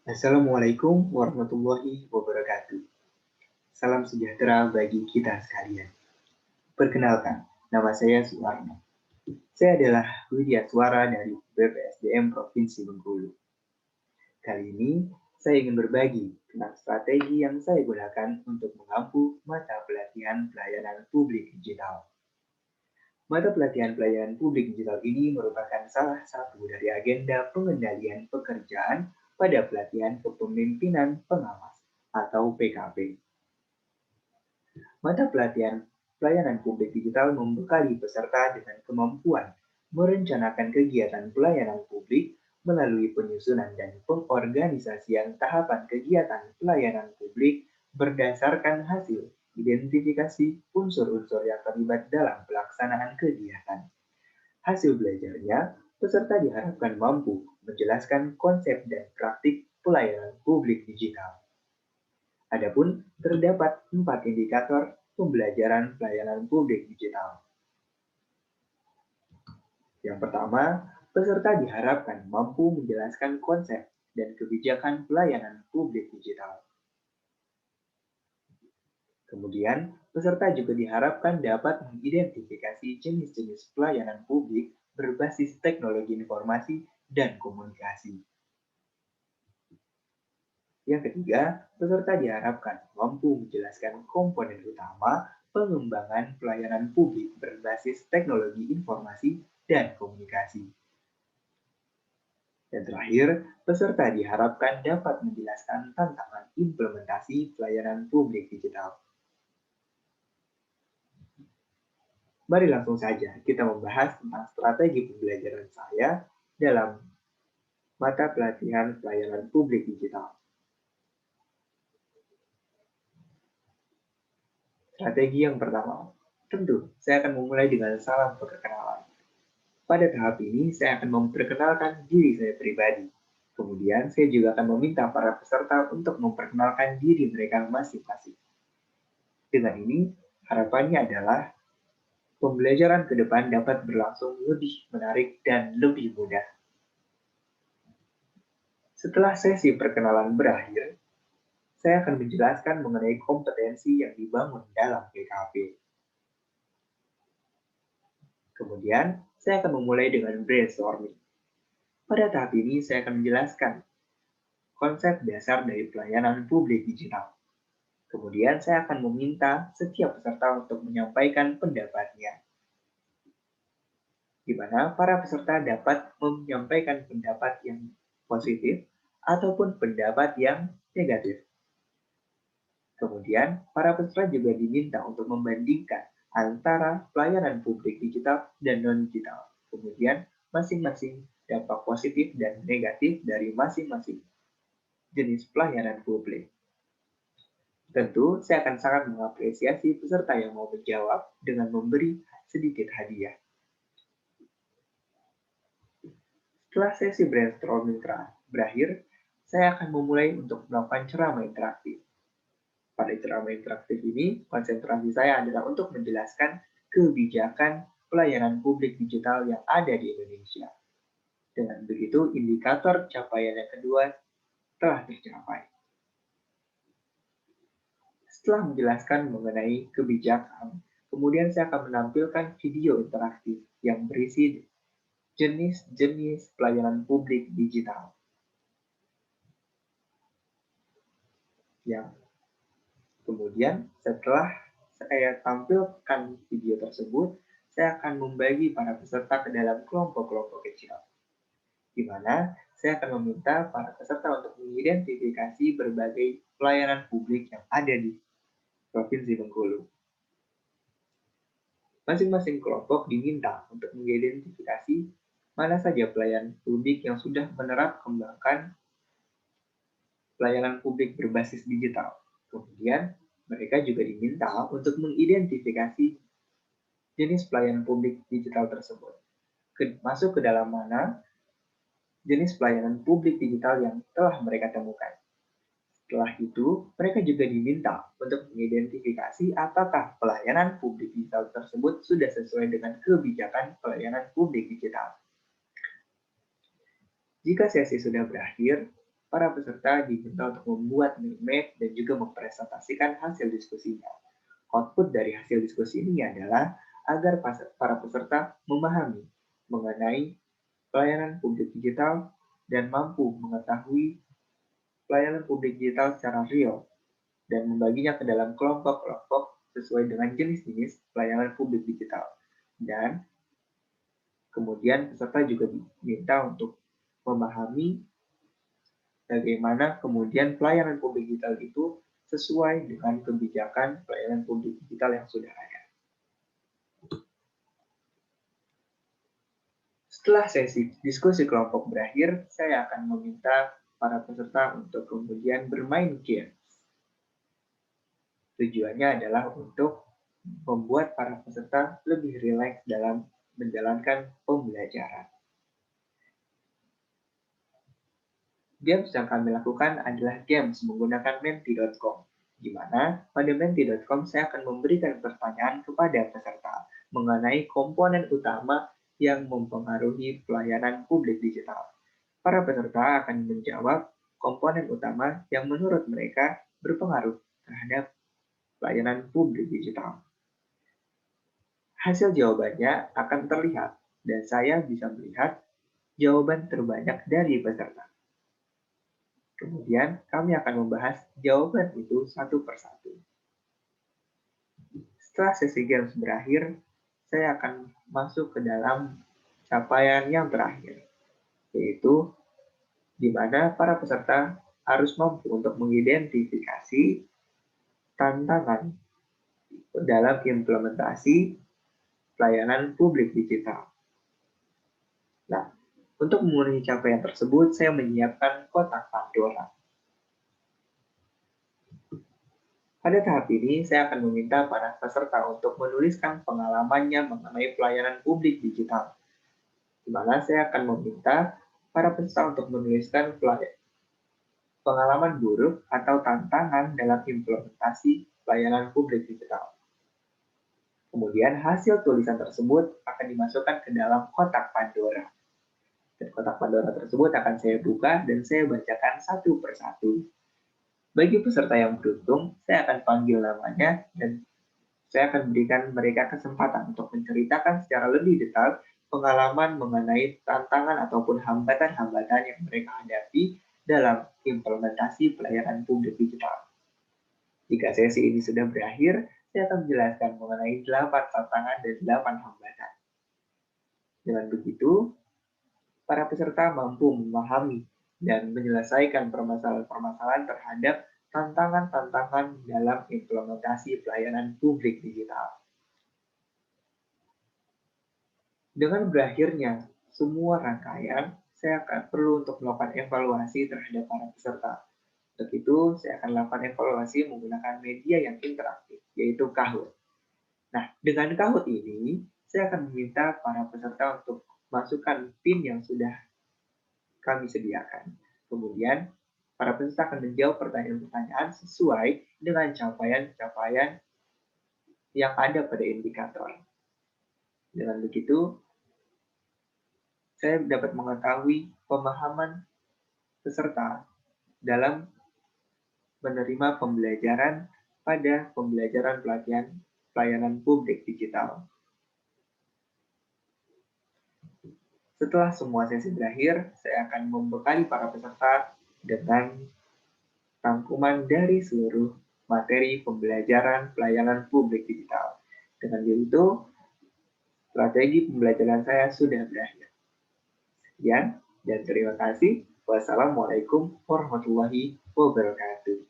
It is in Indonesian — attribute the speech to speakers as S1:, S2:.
S1: Assalamualaikum warahmatullahi wabarakatuh. Salam sejahtera bagi kita sekalian. Perkenalkan, nama saya Suwarno. Saya adalah Widya Suara dari BPSDM Provinsi Bengkulu. Kali ini, saya ingin berbagi tentang strategi yang saya gunakan untuk mengampu mata pelatihan pelayanan publik digital. Mata pelatihan pelayanan publik digital ini merupakan salah satu dari agenda pengendalian pekerjaan pada pelatihan kepemimpinan pengawas atau PKP. Mata pelatihan pelayanan publik digital membekali peserta dengan kemampuan merencanakan kegiatan pelayanan publik melalui penyusunan dan pengorganisasian tahapan kegiatan pelayanan publik berdasarkan hasil identifikasi unsur-unsur yang terlibat dalam pelaksanaan kegiatan. Hasil belajarnya, peserta diharapkan mampu menjelaskan konsep dan praktik pelayanan publik digital. Adapun terdapat 4 indikator pembelajaran pelayanan publik digital. Yang pertama, peserta diharapkan mampu menjelaskan konsep dan kebijakan pelayanan publik digital. Kemudian, peserta juga diharapkan dapat mengidentifikasi jenis-jenis pelayanan publik berbasis teknologi informasi dan komunikasi. Yang ketiga, peserta diharapkan mampu menjelaskan komponen utama pengembangan pelayanan publik berbasis teknologi informasi dan komunikasi. Dan terakhir, peserta diharapkan dapat menjelaskan tantangan implementasi pelayanan publik digital. Mari langsung saja kita membahas tentang strategi pembelajaran saya dalam mata pelatihan pelayanan publik digital. Strategi yang pertama, tentu saya akan memulai dengan salam perkenalan. Pada tahap ini, saya akan memperkenalkan diri saya pribadi. Kemudian, saya juga akan meminta para peserta untuk memperkenalkan diri mereka masing-masing. Dengan ini, harapannya adalah pembelajaran ke depan dapat berlangsung lebih menarik dan lebih mudah. Setelah sesi perkenalan berakhir, saya akan menjelaskan mengenai kompetensi yang dibangun dalam PKP. Kemudian, saya akan memulai dengan brainstorming. Pada tahap ini, saya akan menjelaskan konsep dasar dari pelayanan publik digital. Kemudian, saya akan meminta setiap peserta untuk menyampaikan pendapatnya, di mana para peserta dapat menyampaikan pendapat yang positif ataupun pendapat yang negatif. Kemudian, para peserta juga diminta untuk membandingkan antara pelayanan publik digital dan non-digital. Kemudian, masing-masing dampak positif dan negatif dari masing-masing jenis pelayanan publik. Tentu, saya akan sangat mengapresiasi peserta yang mau menjawab dengan memberi sedikit hadiah. Setelah sesi brainstorming berakhir, saya akan memulai untuk melakukan ceramah interaktif. Pada ceramah interaktif ini, konsentrasi saya adalah untuk menjelaskan kebijakan pelayanan publik digital yang ada di Indonesia. Dengan begitu, indikator capaian yang kedua telah tercapai. Setelah menjelaskan mengenai kebijakan, kemudian saya akan menampilkan video interaktif yang berisi jenis-jenis pelayanan publik digital. Kemudian setelah saya tampilkan video tersebut, saya akan membagi para peserta ke dalam kelompok-kelompok kecil, di mana saya akan meminta para peserta untuk mengidentifikasi berbagai pelayanan publik yang ada di Provinsi Bengkulu. Masing-masing kelompok diminta untuk mengidentifikasi mana saja pelayanan publik yang sudah kembangkan pelayanan publik berbasis digital. Kemudian, mereka juga diminta untuk mengidentifikasi jenis pelayanan publik digital tersebut. Masuk ke dalam mana jenis pelayanan publik digital yang telah mereka temukan. Setelah itu, mereka juga diminta untuk mengidentifikasi apakah pelayanan publik digital tersebut sudah sesuai dengan kebijakan pelayanan publik digital. Jika sesi sudah berakhir, para peserta diminta untuk membuat mind map dan juga mempresentasikan hasil diskusinya. Output dari hasil diskusi ini adalah agar para peserta memahami mengenai pelayanan publik digital dan mampu mengetahui pelayanan publik digital secara real dan membaginya ke dalam kelompok-kelompok sesuai dengan jenis-jenis pelayanan publik digital. Dan kemudian peserta juga diminta untuk memahami bagaimana kemudian pelayanan publik digital itu sesuai dengan kebijakan pelayanan publik digital yang sudah ada. Setelah sesi diskusi kelompok berakhir, saya akan meminta para peserta untuk kemudian bermain game. Tujuannya adalah untuk membuat para peserta lebih rileks dalam menjalankan pembelajaran. Games yang kami lakukan adalah games menggunakan menti.com, di mana pada menti.com saya akan memberikan pertanyaan kepada peserta mengenai komponen utama yang mempengaruhi pelayanan publik digital. Para peserta akan menjawab komponen utama yang menurut mereka berpengaruh terhadap pelayanan publik digital. Hasil jawabannya akan terlihat, dan saya bisa melihat jawaban terbanyak dari peserta. Kemudian, kami akan membahas jawaban itu satu persatu. Setelah sesi games berakhir, saya akan masuk ke dalam capaian yang terakhir, yaitu di mana para peserta harus mampu untuk mengidentifikasi tantangan dalam implementasi pelayanan publik digital. Nah, untuk memenuhi capaian tersebut, saya menyiapkan kotak Pandora. Pada tahap ini, saya akan meminta para peserta untuk menuliskan pengalamannya mengenai pelayanan publik digital, di mana saya akan meminta para peserta untuk menuliskan pengalaman buruk atau tantangan dalam implementasi pelayanan publik digital. Kemudian hasil tulisan tersebut akan dimasukkan ke dalam kotak Pandora. Dan kotak Pandora tersebut akan saya buka dan saya bacakan satu persatu. Bagi peserta yang beruntung, saya akan panggil namanya dan saya akan berikan mereka kesempatan untuk menceritakan secara lebih detail pengalaman mengenai tantangan ataupun hambatan-hambatan yang mereka hadapi dalam implementasi pelayanan publik digital. Jika sesi ini sudah berakhir, saya akan menjelaskan mengenai 8 tantangan dan 8 hambatan. Dengan begitu, para peserta mampu memahami dan menyelesaikan permasalahan-permasalahan terhadap tantangan-tantangan dalam implementasi pelayanan publik digital. Dengan berakhirnya semua rangkaian, saya akan perlu untuk melakukan evaluasi terhadap para peserta. Untuk itu, saya akan lakukan evaluasi menggunakan media yang interaktif, yaitu Kahoot. Nah, dengan Kahoot ini, saya akan meminta para peserta untuk masukkan PIN yang sudah kami sediakan. Kemudian, para peserta akan menjawab pertanyaan-pertanyaan sesuai dengan capaian-capaian yang ada pada indikator. Dengan begitu, saya dapat mengetahui pemahaman peserta dalam menerima pembelajaran pada pembelajaran pelatihan pelayanan publik digital. Setelah semua sesi berakhir, saya akan membekali para peserta dengan rangkuman dari seluruh materi pembelajaran pelayanan publik digital. Dengan begitu, strategi pembelajaran saya sudah berakhir. Sekian, dan terima kasih. Wassalamualaikum warahmatullahi wabarakatuh.